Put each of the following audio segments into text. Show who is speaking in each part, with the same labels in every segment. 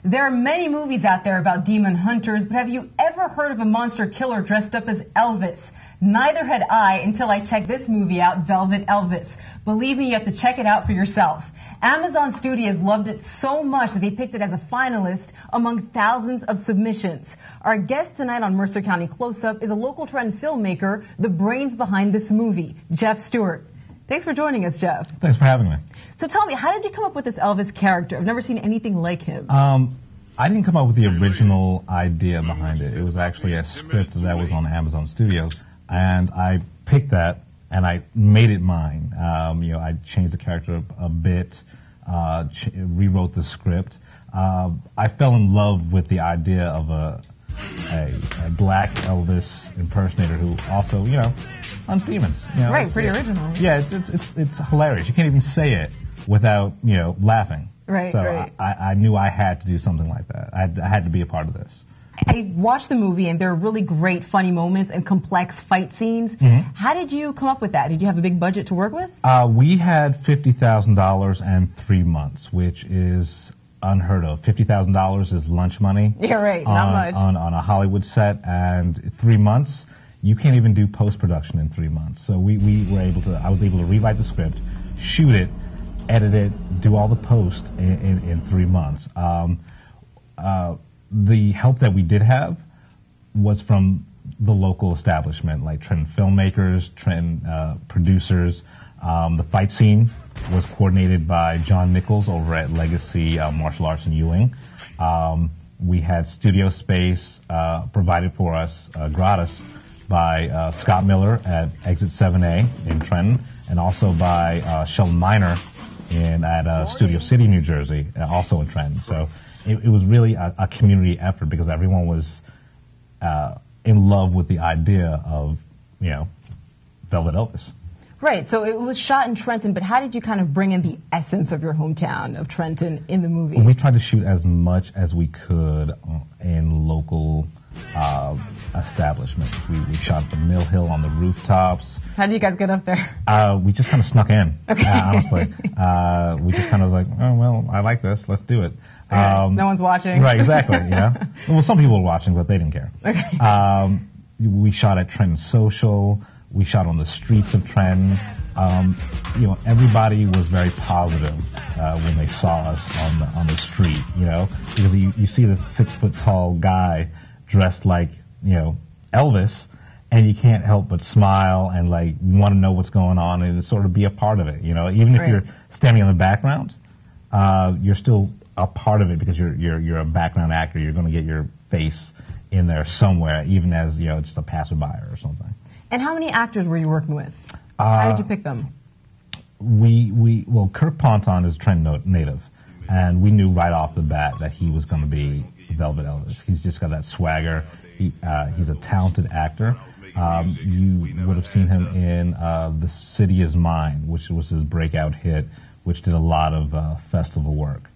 Speaker 1: There are many movies out there about demon hunters, but have you ever heard of a monster killer dressed up as Elvis? Neither had I until I checked this movie out, Velvet Elvis. Believe me, you have to check it out for yourself. Amazon Studios loved it so much that they picked it as a finalist among thousands of submissions. Our guest tonight on Mercer County Close-Up is a local Trenton filmmaker, the brains behind this movie, Jeff Stewart. Thanks for joining us, Jeff.
Speaker 2: Thanks for having me.
Speaker 1: So tell me, how did you come up with this Elvis character? I've never seen anything like him.
Speaker 2: I didn't come up with the original idea behind it. It was actually a script that was on Amazon Studios, and I picked that and I made it mine. I changed the character a bit, rewrote the script. I fell in love with the idea of a black Elvis impersonator who also, hunts demons.
Speaker 1: Right, pretty original.
Speaker 2: Yeah, it's hilarious. You can't even say it without, laughing.
Speaker 1: Right,
Speaker 2: so
Speaker 1: right.
Speaker 2: I knew I had to do something like that. I had to be a part of this.
Speaker 1: I watched the movie, and there are really great funny moments and complex fight scenes. Mm-hmm. How did you come up with that? Did you have a big budget to work with?
Speaker 2: We had $50,000 and 3 months, which is unheard of. $50,000 is lunch money.
Speaker 1: Yeah, right. Not much.
Speaker 2: On a Hollywood set, and 3 months, you can't even do post-production in 3 months. So I was able to rewrite the script, shoot it, edit it, do all the post in 3 months. The help that we did have was from the local establishment, like Trenton filmmakers, Trenton producers. The fight scene was coordinated by John Nichols over at Legacy Martial Arts in Ewing. We had studio space provided for us gratis by Scott Miller at Exit 7A in Trenton, and also by Sheldon Miner at Studio City, New Jersey, also in Trenton. So it was really a community effort because everyone was in love with the idea of, Velvet Elvis.
Speaker 1: Right, so it was shot in Trenton, but how did you kind of bring in the essence of your hometown of Trenton in the movie?
Speaker 2: We tried to shoot as much as we could in local establishments. We shot at the Mill Hill on the rooftops.
Speaker 1: How did you guys get up there?
Speaker 2: We just kind of snuck in,
Speaker 1: okay.
Speaker 2: Honestly. We just kind of was like, oh, well, I like this, let's do it.
Speaker 1: No one's watching.
Speaker 2: Right, exactly, Well, some people were watching, but they didn't care.
Speaker 1: Okay.
Speaker 2: We shot at Trenton Social. We shot on the streets of Trenton. Everybody was very positive when they saw us on the street, because you see this 6-foot-tall guy dressed like, Elvis, and you can't help but smile and want to know what's going on and sort of be a part of it, Even if you're standing in the background, you're still a part of it because you're a background actor. You're going to get your face in there somewhere, even as just a passerby or something.
Speaker 1: And how many actors were you working with? How did you pick them?
Speaker 2: Well, Kirk Ponton is a Trenton native, and we knew right off the bat that he was going to be Velvet Elvis. He's just got that swagger. He's a talented actor. You would have seen him in The City Is Mine, which was his breakout hit, which did a lot of festival work.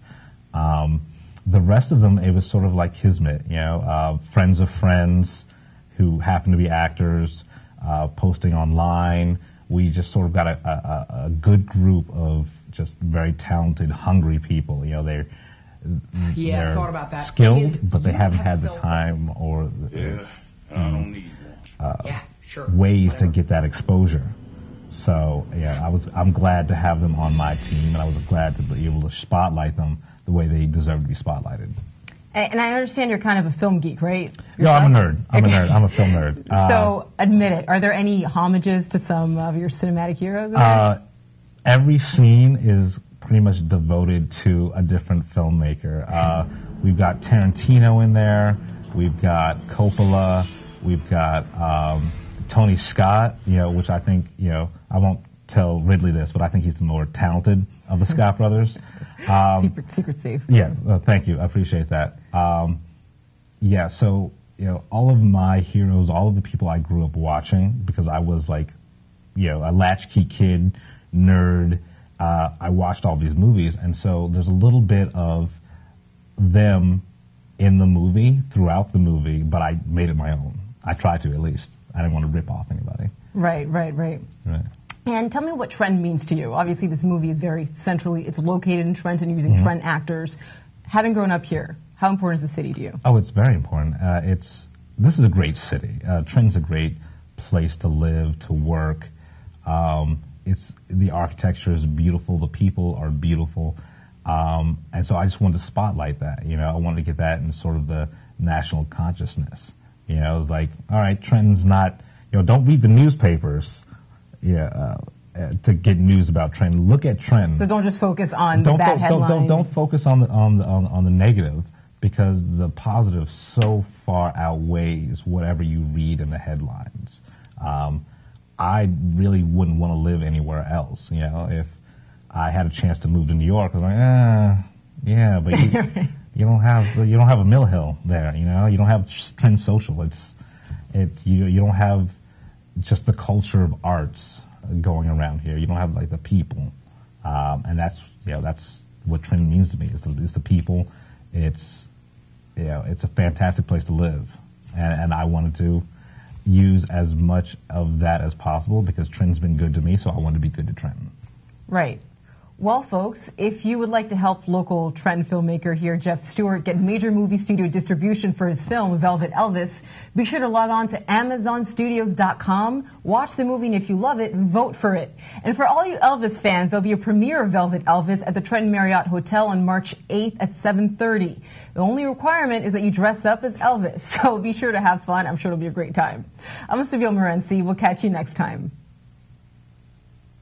Speaker 2: The rest of them, it was sort of like kismet, friends of friends who happen to be actors, posting online. We just sort of got a good group of just very talented, hungry people. They're
Speaker 3: I thought about that.
Speaker 2: Skilled, but they haven't had the time or ways to get that exposure. So I'm glad to have them on my team, and I was glad to be able to spotlight them the way they deserve to be spotlighted.
Speaker 1: And I understand you're kind of a film geek, right?
Speaker 2: No, I'm a nerd. I'm a nerd. I'm a film nerd.
Speaker 1: So admit it. Are there any homages to some of your cinematic heroes?
Speaker 2: Every scene is pretty much devoted to a different filmmaker. We've got Tarantino in there. We've got Coppola. We've got Tony Scott, which I think, I won't tell Ridley this, but I think he's the more talented of the Scott brothers.
Speaker 1: Secret safe.
Speaker 2: Yeah, thank you. I appreciate that. So, all of my heroes, all of the people I grew up watching, because I was a latchkey kid, nerd, I watched all these movies, and so there's a little bit of them in the movie, throughout the movie, but I made it my own. I tried to, at least. I didn't want to rip off anybody.
Speaker 1: Right. And tell me what Trenton means to you. Obviously, this movie is very centrally, it's located in Trenton using Trenton actors. Having grown up here, how important is the city to you?
Speaker 2: Oh, it's very important. This is a great city. Trenton's a great place to live, to work. The architecture is beautiful. The people are beautiful. And so I just wanted to spotlight that. I wanted to get that in sort of the national consciousness. It was like, all right, Trenton's not, don't read the newspapers to get news about Trenton. Look at Trenton.
Speaker 1: So don't just focus on the bad headlines.
Speaker 2: Don't focus on the negative, because the positive so far outweighs whatever you read in the headlines. I really wouldn't want to live anywhere else. If I had a chance to move to New York, I was like, yeah, but you don't have a Mill Hill there. You don't have Trenton Social. You don't have just the culture of arts going around here. You don't have like the people, and that's what Trenton means to me. It's the people. It's a fantastic place to live, and I wanted to use as much of that as possible because Trenton's been good to me, so I wanted to be good to Trenton.
Speaker 1: Right. Well, folks, if you would like to help local Trenton filmmaker here, Jeff Stewart, get major movie studio distribution for his film, Velvet Elvis, be sure to log on to AmazonStudios.com, watch the movie, and if you love it, vote for it. And for all you Elvis fans, there'll be a premiere of Velvet Elvis at the Trenton Marriott Hotel on March 8th at 7:30. The only requirement is that you dress up as Elvis, so be sure to have fun. I'm sure it'll be a great time. I'm Seville Morency. We'll catch you next time.